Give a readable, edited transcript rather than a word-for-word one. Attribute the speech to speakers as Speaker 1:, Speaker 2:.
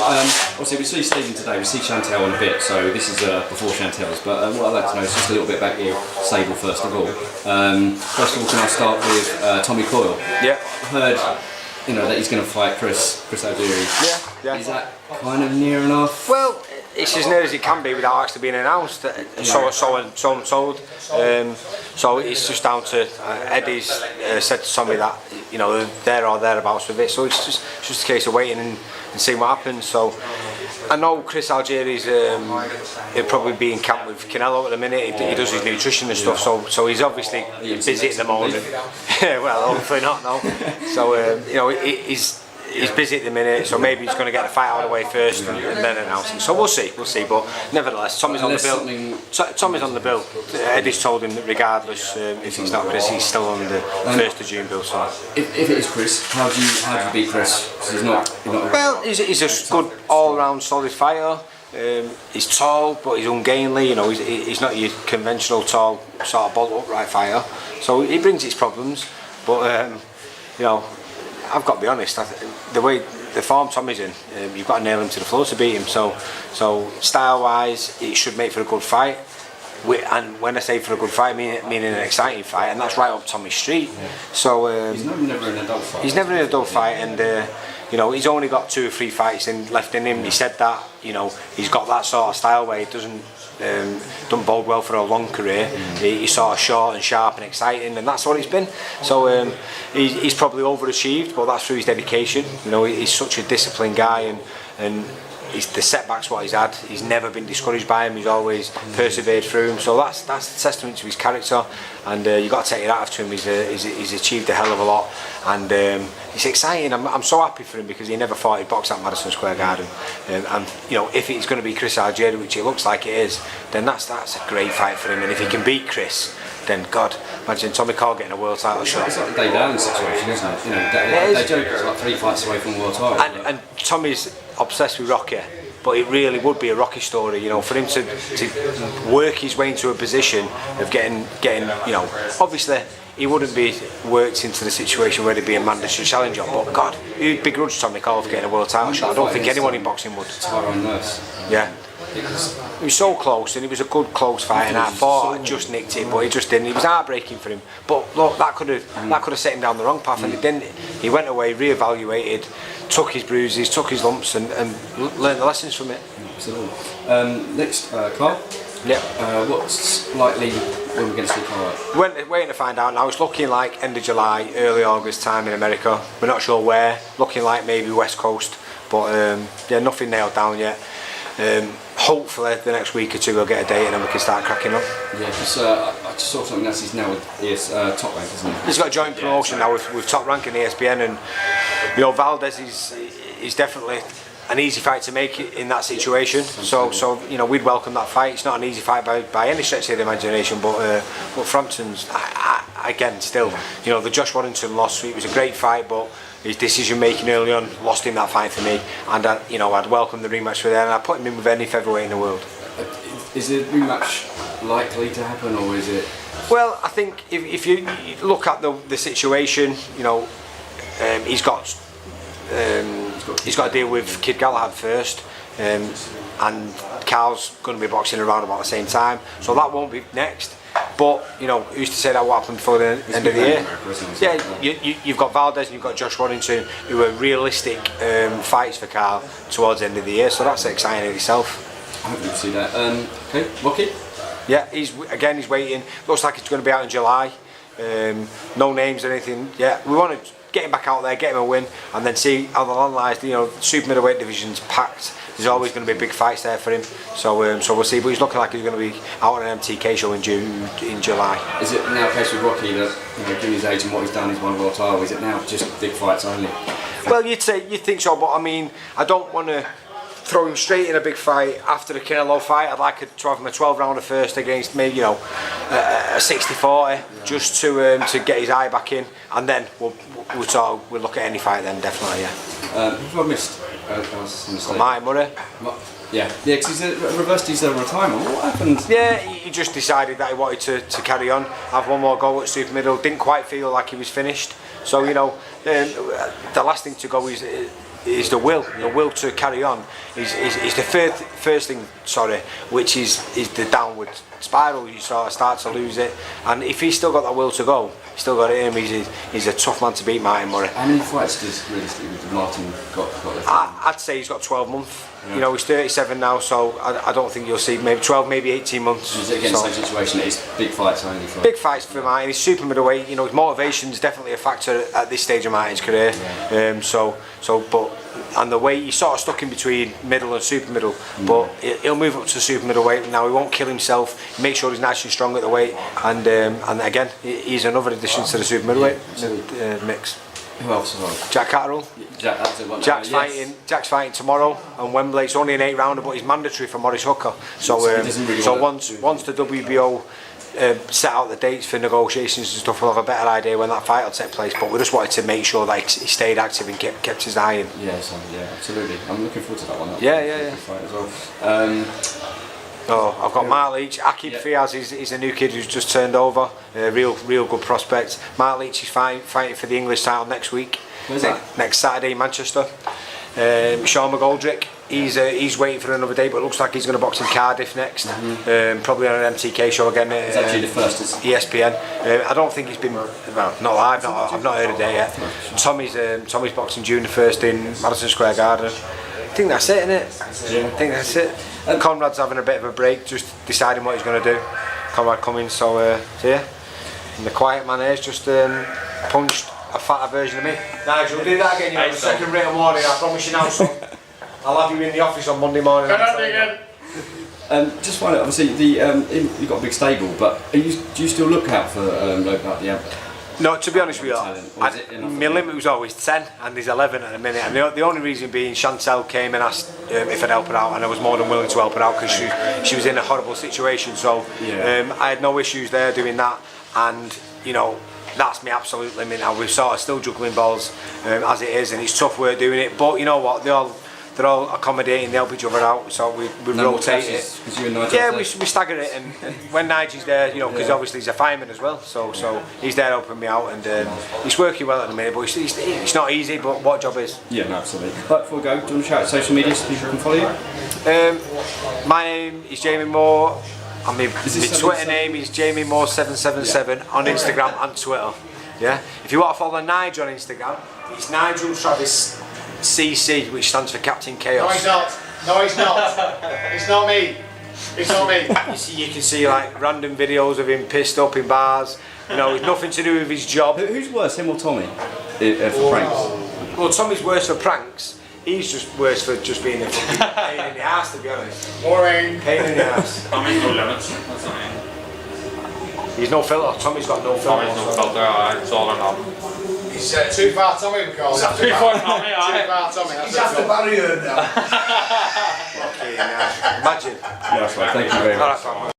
Speaker 1: Obviously, we see Stephen today, we see Chantel in a bit, so this is before Chantel's, but what I'd like to know is just a little bit about your stable first of all. First of all, can I start with Tommy Coyle?
Speaker 2: Yeah.
Speaker 1: I heard, you know, that he's going to fight Chris Algieri.
Speaker 2: Yeah.
Speaker 1: Is that kind of near enough?
Speaker 2: Well, it's as near as it can be without actually being announced. So I'm told. So it's just down to Eddie's said to Tommy that, you know, they're there or thereabouts with it. So it's just a case of waiting and seeing what happens. So I know Chris Algieri's he'll probably be in camp with Canelo at the minute. He does his nutrition and stuff. So he's obviously busy at the moment. Well, hopefully not. No. So you know, he's busy at the minute, so maybe he's going to get the fight out of the way first and then announce it. So we'll see. But nevertheless, Tommy's on the bill. Tommy's on the bill. Eddie's told him that regardless, if he's not Chris, he's still on the 1st of June bill. So
Speaker 1: if it is Chris, how do you beat Chris? Because he's not.
Speaker 2: Well, he's a good all-round solid fighter. He's tall, but he's ungainly. You know, he's not your conventional tall sort of bolt upright fighter. So he brings his problems, but you know, I've got to be honest. The form Tommy's in, you've got to nail him to the floor to beat him. So style-wise, it should make for a good fight. And when I say for a good fight, meaning an exciting fight, and that's right up Tommy's street.
Speaker 1: Yeah.
Speaker 2: So
Speaker 1: he's never in a dog fight.
Speaker 2: He's never in a dog fight, and you know, he's only got 2 or 3 fights left in him. He said that, you know, he's got that sort of style where he doesn't bode well for a long career. He's sort of short and sharp and exciting, and that's what he's been. So he's probably overachieved, but that's through his dedication. You know, he's such a disciplined guy, and the setbacks what he's had, he's never been discouraged by him. He's always persevered through them. So that's a testament to his character, and you've got to take it out of him. He's achieved a hell of a lot, and it's exciting. I'm so happy for him because he never thought he'd box at Madison Square Garden, and you know, if it's going to be Chris Algieri, which it looks like it is, then that's a great fight for him. And if he can beat Chris, then God, imagine Tommy Coyle getting a world title shot.
Speaker 1: It's like the Dave Allen situation, isn't it? You know, they joke it's like 3 fights away from world title.
Speaker 2: And Tommy's obsessed with Rocky, but it really would be a Rocky story, you know, for him to work his way into a position of getting, you know, obviously he wouldn't be worked into the situation where he'd be a mandatory challenger, but God, who'd begrudge Tommy Coyle for getting a world title shot? I don't think anyone in boxing would. Yeah. It was so close, and it was a good close fight, and I thought I just nicked it, but he just didn't. It was heartbreaking for him, but look, that could have set him down the wrong path, and it didn't. He went away, re-evaluated, took his bruises, took his lumps, and learned the lessons from it.
Speaker 1: Absolutely. Next, Carl.
Speaker 2: Yeah.
Speaker 1: What's likely when we're going to see Carl?
Speaker 2: Waiting to find out now. It's looking like end of July, early August time in America. We're not sure where. Looking like maybe West Coast, but yeah, nothing nailed down yet. Hopefully the next week or two we'll get a date and then we can start cracking up.
Speaker 1: Yeah, because I just saw something else. He's now with Top Rank, isn't he?
Speaker 2: He's got a joint promotion now with Top Rank and ESPN, and you know, Valdez is definitely an easy fight to make in that situation. So you know, we'd welcome that fight. It's not an easy fight by any stretch of the imagination, but Frampton's again still, you know, the Josh Warrington loss, it was a great fight, but his decision making early on lost him that fight for me, and you know, I'd welcome the rematch for there, and I'd put him in with any featherweight in the world.
Speaker 1: Is the rematch likely to happen, or is it?
Speaker 2: Well, I think if you look at the situation, you know, he's got to deal with Kid Galahad first, and Carl's going to be boxing around about the same time, so that won't be next. But you know, who's to say that will happen before the end of the year? Yeah, you've got Valdez and you've got Josh Warrington, who are realistic fights for Carl towards the end of the year, so that's exciting in itself.
Speaker 1: I hope you see that. Okay, Rocky?
Speaker 2: Yeah, he's waiting. Looks like it's going to be out in July. No names or anything. Yeah, we want to get him back out there, get him a win, and then see how the land lies. You know, super middleweight division's packed. There's always going to be big fights there for him. So we'll see. But he's looking like he's going to be out on an MTK show in July.
Speaker 1: Is it now a case with Rocky that, you know, given his age and what he's done, he's won a world title? Is it now just big fights only?
Speaker 2: Well, you'd think so, but I mean, I don't want to throw him straight in a big fight after the Canelo fight. I'd like to have him a 12-rounder first against maybe, you know, a 60-40, just to get his eye back in, and then we'll look at any fight then, definitely. Yeah.
Speaker 1: Who have I missed?
Speaker 2: Mike Murray.
Speaker 1: Yeah, because he's reversed his retirement. What happened?
Speaker 2: Yeah, he just decided that he wanted to carry on, have one more go at super middle. Didn't quite feel like he was finished. So you know, the last thing to go is is the will to carry on. Is the first thing, which is the downward spiral. You sort of start to lose it, and if he's still got that will to go, he's still got it in him. He's a tough man to beat, Martin Murray.
Speaker 1: How many fights does realistically Martin got left?
Speaker 2: I'd say he's got 12 months. Yeah. You know, he's 37 now, so I don't think you'll see maybe 12, maybe 18 months.
Speaker 1: Is it again the same situation? It's big fights only for
Speaker 2: big fights for Martin. He's super middleweight. You know, his motivation is definitely a factor at this stage of Martin's career. Yeah. And the weight, he's sort of stuck in between middle and super middle, but he'll move up to super middleweight. Now he won't kill himself. Make sure he's nice and strong at the weight, and again, he's another addition to the super middleweight mix.
Speaker 1: Who else?
Speaker 2: Jack Catterall. Jack's fighting tomorrow on Wembley. It's only an 8-rounder, but he's mandatory for Maurice Hooker. So once the WBO set out the dates for negotiations and stuff, we'll have a better idea when that fight will take place. But we just wanted to make sure that he stayed active and kept his eye in.
Speaker 1: Yeah, absolutely. I'm looking forward to that one.
Speaker 2: Yeah.
Speaker 1: Fight as well.
Speaker 2: I've got Mark Leach. Akib Fiaz is a new kid who's just turned over. Real good prospect. Mark Leach is fighting for the English title next week.
Speaker 1: Where's that?
Speaker 2: Next Saturday in Manchester. Sean McGoldrick, he's waiting for another day, but it looks like he's going to box in Cardiff next. Probably on an MTK show again.
Speaker 1: It's actually the first.
Speaker 2: ESPN. I don't think he's been. Well, not live. I've not heard a day yet. Tommy's boxing June the 1st in Madison Square Garden. I think that's it, innit?
Speaker 1: Yeah.
Speaker 2: I think that's it. Conrad's having a bit of a break, just deciding what he's going to do. Conrad Cummins, so yeah. And the quiet man here's just punched a fatter version of me. Nigel, do that again, you know, the second written warning, I promise you now, son. I'll have you in the office on Monday morning.
Speaker 1: Just find out, obviously, you've got a big stable, but do you still look out for the
Speaker 2: No, to be honest with you, my limit was always 10 and there's 11 at the minute, and the only reason being Chantel came and asked if I'd help her out, and I was more than willing to help her out because she was in a horrible situation, so I had no issues there doing that, and you know, that's my absolute limit now. We're sort of still juggling balls as it is, and it's tough work doing it, but you know what, they're all accommodating, they help each other out, so we rotate it. Yeah, we stagger it, and when Nigel's there, you know, because obviously he's a fireman as well, so he's there helping me out, and he's working well at the minute, but it's not easy, but what job is?
Speaker 1: Yeah, no, absolutely. But before we go, do you want to shout out social media so people can follow you?
Speaker 2: My name is Jamie Moore, and my Twitter name is Jamie Moore 777 on Instagram and Twitter. Yeah, if you want to follow Nigel on Instagram, it's Nigel Travis CC, which stands for Captain Chaos.
Speaker 3: No, he's not. No, he's not. It's not me. It's not me.
Speaker 2: You can see like random videos of him pissed up in bars. You know, it's nothing to do with his job.
Speaker 1: Who's worse, him or Tommy, for pranks?
Speaker 2: Well, Tommy's worse for pranks. He's just worse for just being a fucking pain in the ass, to be honest.
Speaker 3: Boring.
Speaker 2: Pain in the ass.
Speaker 4: Tommy's no limits. That's what I mean.
Speaker 2: He's no filter. Tommy's got no filter.
Speaker 4: Tommy's no filter. It's all or nothing.
Speaker 3: He's too far Tommy, we call him.
Speaker 4: Too far Tommy,
Speaker 3: Too far Tommy.
Speaker 5: He's after barrier now.
Speaker 2: Okay, imagine.
Speaker 1: Yeah, that's right. Thank you very much.